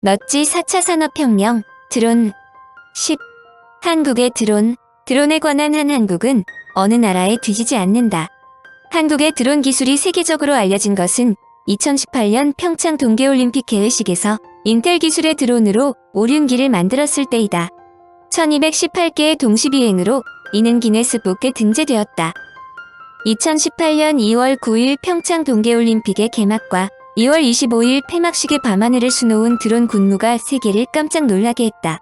넛지 4차 산업혁명, 드론 10. 한국의 드론에 관한 한국은 어느 나라에 뒤지지 않는다. 한국의 드론 기술이 세계적으로 알려진 것은 2018년 평창 동계올림픽 개회식에서 인텔 기술의 드론으로 오륜기를 만들었을 때이다. 1218개의 동시비행으로 이는 기네스북에 등재되었다. 2018년 2월 9일 평창 동계올림픽의 개막과 2월 25일 폐막식의 밤하늘을 수놓은 드론 군무가 세계를 깜짝 놀라게 했다.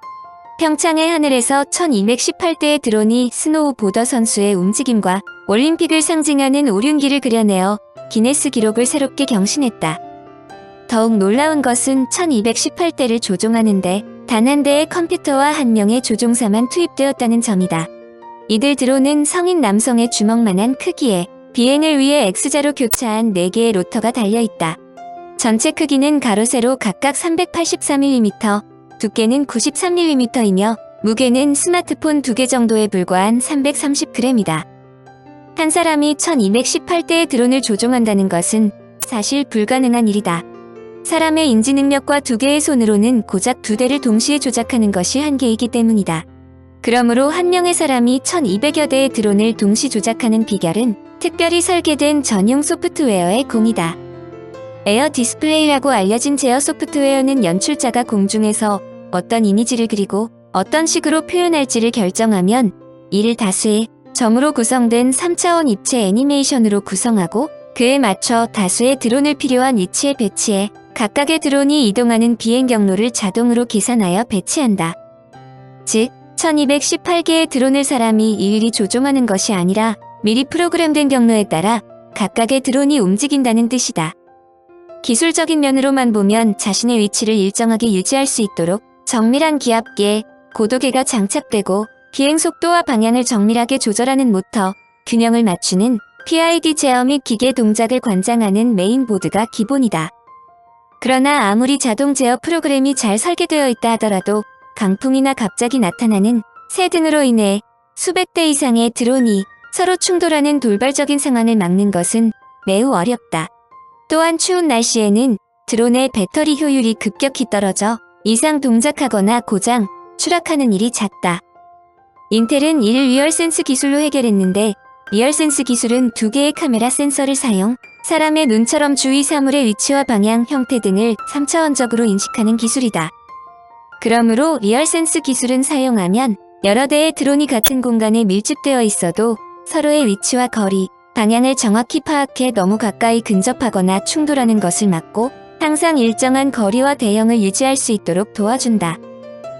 평창의 하늘에서 1218대의 드론이 스노우보더 선수의 움직임과 올림픽을 상징하는 오륜기를 그려내어 기네스 기록을 새롭게 경신했다. 더욱 놀라운 것은 1218대를 조종하는데 단 한 대의 컴퓨터와 한 명의 조종사만 투입되었다는 점이다. 이들 드론은 성인 남성의 주먹만한 크기에 비행을 위해 X자로 교차한 4개의 로터가 달려있다. 전체 크기는 가로 세로 각각 384mm, 두께는 93mm이며 무게는 스마트폰 2개 정도에 불과한 330g이다. 한 사람이 1218대의 드론을 조종한다는 것은 사실 불가능한 일이다. 사람의 인지 능력과 2개의 손으로는 고작 2대를 동시에 조작하는 것이 한계이기 때문이다. 그러므로 한 명의 사람이 1200여 대의 드론을 동시 조작하는 비결은 특별히 설계된 전용 소프트웨어의 공이다. 에어 디스플레이라고 알려진 제어 소프트웨어는 연출자가 공중에서 어떤 이미지를 그리고 어떤 식으로 표현할지를 결정하면 이를 다수의 점으로 구성된 3차원 입체 애니메이션으로 구성하고 그에 맞춰 다수의 드론을 필요한 위치에 배치해 각각의 드론이 이동하는 비행 경로를 자동으로 계산하여 배치한다. 즉, 1218개의 드론을 사람이 일일이 조종하는 것이 아니라 미리 프로그램된 경로에 따라 각각의 드론이 움직인다는 뜻이다. 기술적인 면으로만 보면 자신의 위치를 일정하게 유지할 수 있도록 정밀한 기압계, 고도계가 장착되고 비행 속도와 방향을 정밀하게 조절하는 모터, 균형을 맞추는 PID 제어 및 기계 동작을 관장하는 메인보드가 기본이다. 그러나 아무리 자동 제어 프로그램이 잘 설계되어 있다 하더라도 강풍이나 갑자기 나타나는 새 등으로 인해 수백 대 이상의 드론이 서로 충돌하는 돌발적인 상황을 막는 것은 매우 어렵다. 또한 추운 날씨에는 드론의 배터리 효율이 급격히 떨어져 이상 동작하거나 고장, 추락하는 일이 잦다. 인텔은 이를 리얼센스 기술로 해결했는데 리얼센스 기술은 2개의 카메라 센서를 사용, 사람의 눈처럼 주위 사물의 위치와 방향, 형태 등을 3차원적으로 인식하는 기술이다. 그러므로 리얼센스 기술은 사용하면 여러 대의 드론이 같은 공간에 밀집되어 있어도 서로의 위치와 거리, 방향을 정확히 파악해 너무 가까이 근접하거나 충돌하는 것을 막고 항상 일정한 거리와 대형을 유지할 수 있도록 도와준다.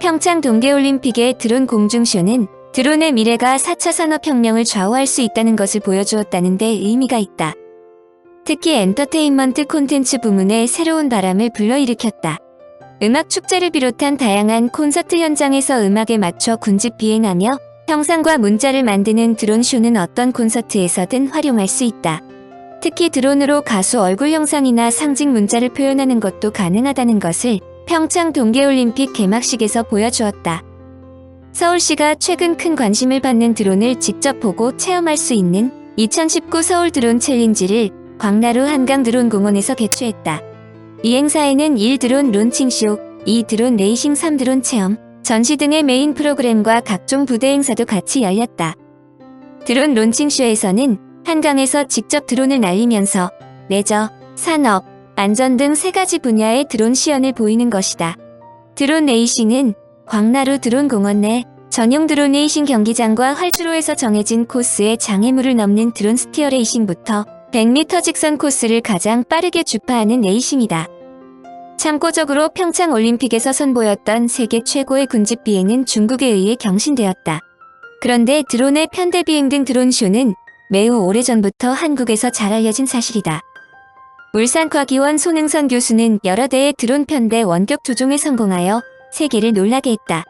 평창 동계올림픽의 드론 공중쇼는 드론의 미래가 4차 산업혁명을 좌우할 수 있다는 것을 보여주었다는 데 의미가 있다. 특히 엔터테인먼트 콘텐츠 부문에 새로운 바람을 불러일으켰다. 음악 축제를 비롯한 다양한 콘서트 현장에서 음악에 맞춰 군집 비행하며 형상과 문자를 만드는 드론쇼는 어떤 콘서트에서든 활용할 수 있다. 특히 드론으로 가수 얼굴 형상이나 상징 문자를 표현하는 것도 가능하다는 것을 평창 동계올림픽 개막식에서 보여주었다. 서울시가 최근 큰 관심을 받는 드론을 직접 보고 체험할 수 있는 2019 서울 드론 챌린지를 광나루 한강드론공원에서 개최했다. 이 행사에는 1 드론 론칭쇼, 2 드론 레이싱, 3 드론 체험, 전시 등의 메인 프로그램과 각종 부대 행사도 같이 열렸다. 드론 론칭쇼에서는 한강에서 직접 드론을 날리면서 레저, 산업, 안전 등 3가지 분야의 드론 시연을 보이는 것이다. 드론 레이싱은 광나루 드론공원 내 전용 드론 레이싱 경기장과 활주로에서 정해진 코스의 장애물을 넘는 드론 스티어 레이싱부터 100m 직선 코스를 가장 빠르게 주파하는 레이싱이다. 참고적으로 평창 올림픽에서 선보였던 세계 최고의 군집 비행은 중국에 의해 경신되었다. 그런데 드론의 편대 비행 등 드론쇼는 매우 오래전부터 한국에서 잘 알려진 사실이다. 울산과기원 손흥선 교수는 여러 대의 드론 편대 원격 조종에 성공하여 세계를 놀라게 했다.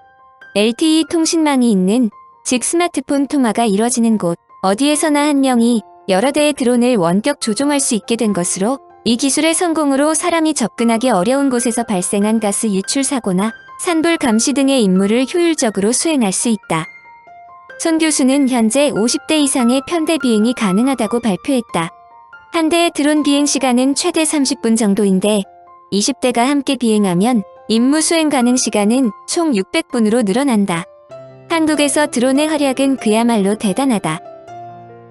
LTE 통신망이 있는, 즉 스마트폰 통화가 이뤄지는 곳, 어디에서나 한 명이 여러 대의 드론을 원격 조종할 수 있게 된 것으로 이 기술의 성공으로 사람이 접근하기 어려운 곳에서 발생한 가스 유출 사고나 산불 감시 등의 임무를 효율적으로 수행할 수 있다. 손 교수는 현재 50대 이상의 편대 비행이 가능하다고 발표했다. 한 대의 드론 비행 시간은 최대 30분 정도인데 20대가 함께 비행하면 임무 수행 가능 시간은 총 600분으로 늘어난다. 한국에서 드론의 활약은 그야말로 대단하다.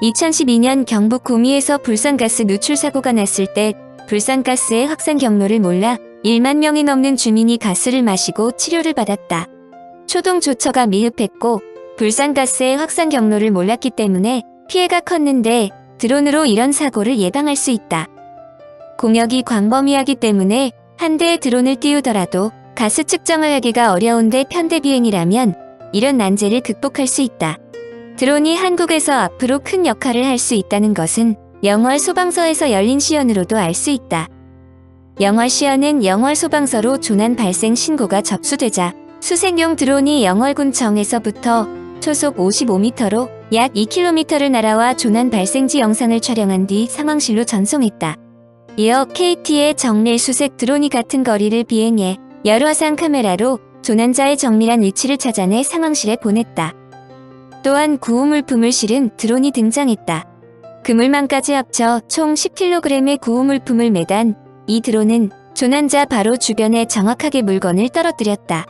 2012년 경북 구미에서 불산가스 누출 사고가 났을 때 불산가스의 확산 경로를 몰라 1만 명이 넘는 주민이 가스를 마시고 치료를 받았다. 초동 조처가 미흡했고 불산가스의 확산 경로를 몰랐기 때문에 피해가 컸는데 드론으로 이런 사고를 예방할 수 있다. 공역이 광범위하기 때문에 한 대의 드론을 띄우더라도 가스 측정을 하기가 어려운데 편대비행이라면 이런 난제를 극복할 수 있다. 드론이 한국에서 앞으로 큰 역할을 할 수 있다는 것은 영월 소방서에서 열린 시연으로도 알 수 있다. 영월 시연은 영월 소방서로 조난 발생 신고가 접수되자 수색용 드론이 영월군청에서부터 초속 55m로 약 2km를 날아와 조난 발생지 영상을 촬영한 뒤 상황실로 전송했다. 이어 KT의 정밀 수색 드론이 같은 거리를 비행해 열화상 카메라로 조난자의 정밀한 위치를 찾아내 상황실에 보냈다. 또한 구호물품을 실은 드론이 등장했다. 그물망까지 합쳐 총 10kg의 구호물품을 매단 이 드론은 조난자 바로 주변에 정확하게 물건을 떨어뜨렸다.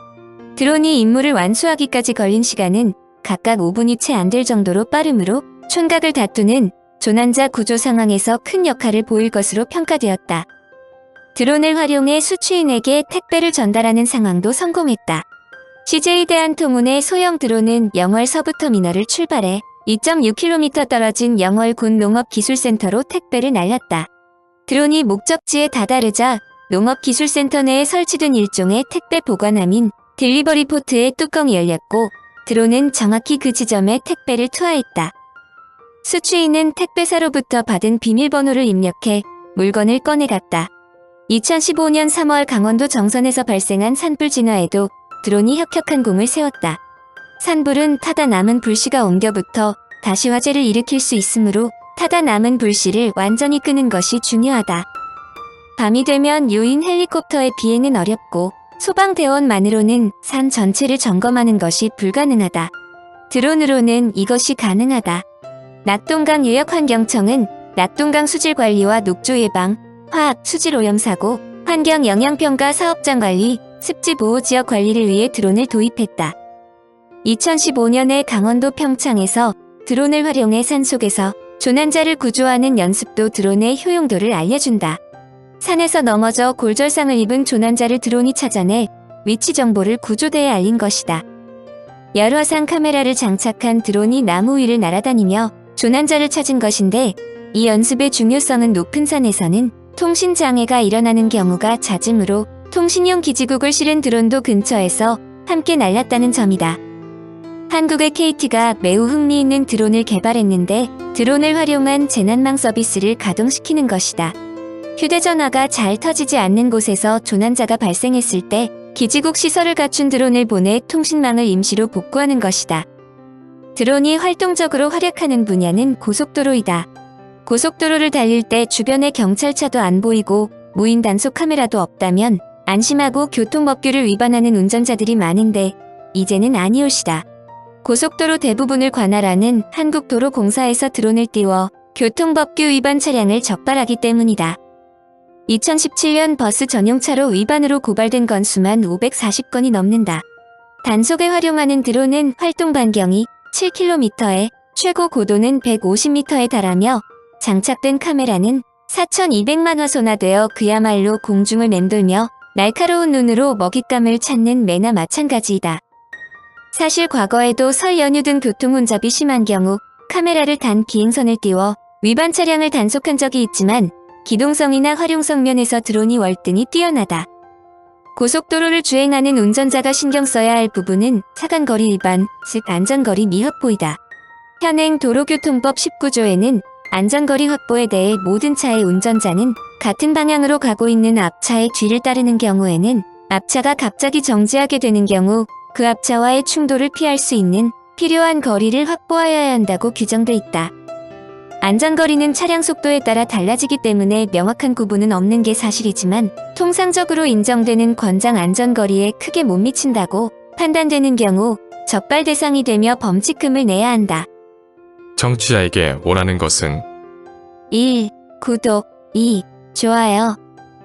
드론이 임무를 완수하기까지 걸린 시간은 각각 5분이 채 안 될 정도로 빠르므로 촌각을 다투는 조난자 구조 상황에서 큰 역할을 보일 것으로 평가되었다. 드론을 활용해 수취인에게 택배를 전달하는 상황도 성공했다. CJ 대한통운의 소형 드론은 영월 서부터미널을 출발해 2.6km 떨어진 영월군 농업기술센터로 택배를 날렸다. 드론이 목적지에 다다르자 농업기술센터 내에 설치된 일종의 택배 보관함인 딜리버리 포트의 뚜껑이 열렸고 드론은 정확히 그 지점에 택배를 투하했다. 수취인은 택배사로부터 받은 비밀번호를 입력해 물건을 꺼내갔다. 2015년 3월 강원도 정선에서 발생한 산불 진화에도 드론이 혁혁한 공을 세웠다. 산불은 타다 남은 불씨가 옮겨붙어 다시 화재를 일으킬 수 있으므로 타다 남은 불씨를 완전히 끄는 것이 중요하다. 밤이 되면 유인 헬리콥터의 비행은 어렵고 소방대원만으로는 산 전체를 점검하는 것이 불가능하다. 드론으로는 이것이 가능하다. 낙동강 유역환경청은 낙동강 수질관리와 녹조 예방, 화학, 수질 오염사고, 환경 영향평가 사업장 관리, 습지 보호 지역 관리를 위해 드론을 도입했다. 2015년에 강원도 평창에서 드론을 활용해 산속에서 조난자를 구조하는 연습도 드론의 효용도를 알려준다. 산에서 넘어져 골절상을 입은 조난자를 드론이 찾아내 위치 정보를 구조대에 알린 것이다. 열화상 카메라를 장착한 드론이 나무 위를 날아다니며 조난자를 찾은 것인데 이 연습의 중요성은 높은 산에서는 통신장애가 일어나는 경우가 잦으므로 통신용 기지국을 실은 드론도 근처에서 함께 날랐다는 점이다. 한국의 KT가 매우 흥미있는 드론을 개발했는데 드론을 활용한 재난망 서비스를 가동시키는 것이다. 휴대전화가 잘 터지지 않는 곳에서 조난자가 발생했을 때 기지국 시설을 갖춘 드론을 보내 통신망을 임시로 복구하는 것이다. 드론이 활동적으로 활약하는 분야는 고속도로이다. 고속도로를 달릴 때 주변에 경찰차도 안 보이고 무인 단속 카메라도 없다면 안심하고 교통법규를 위반하는 운전자들이 많은데 이제는 아니올시다. 고속도로 대부분을 관할하는 한국도로공사에서 드론을 띄워 교통법규 위반 차량을 적발하기 때문이다. 2017년 버스 전용차로 위반으로 고발된 건수만 540건이 넘는다. 단속에 활용하는 드론은 활동 반경이 7km에 최고 고도는 150m에 달하며 장착된 카메라는 4,200만 화소나되어 그야말로 공중을 맴돌며 날카로운 눈으로 먹잇감을 찾는 매나 마찬가지이다. 사실 과거에도 설 연휴 등 교통 혼잡이 심한 경우 카메라를 단 비행선을 띄워 위반 차량을 단속한 적이 있지만 기동성이나 활용성 면에서 드론이 월등히 뛰어나다. 고속도로를 주행하는 운전자가 신경 써야 할 부분은 차간거리 위반, 즉 안전거리 미확보이다. 현행 도로교통법 19조에는 안전거리 확보에 대해 모든 차의 운전자는 같은 방향으로 가고 있는 앞차의 뒤를 따르는 경우에는 앞차가 갑자기 정지하게 되는 경우 그 앞차와의 충돌을 피할 수 있는 필요한 거리를 확보하여야 한다고 규정돼 있다. 안전거리는 차량 속도에 따라 달라지기 때문에 명확한 구분은 없는 게 사실이지만 통상적으로 인정되는 권장 안전거리에 크게 못 미친다고 판단되는 경우 적발 대상이 되며 범칙금을 내야 한다. 청취자에게 원하는 것은 1. 구독 2. 좋아요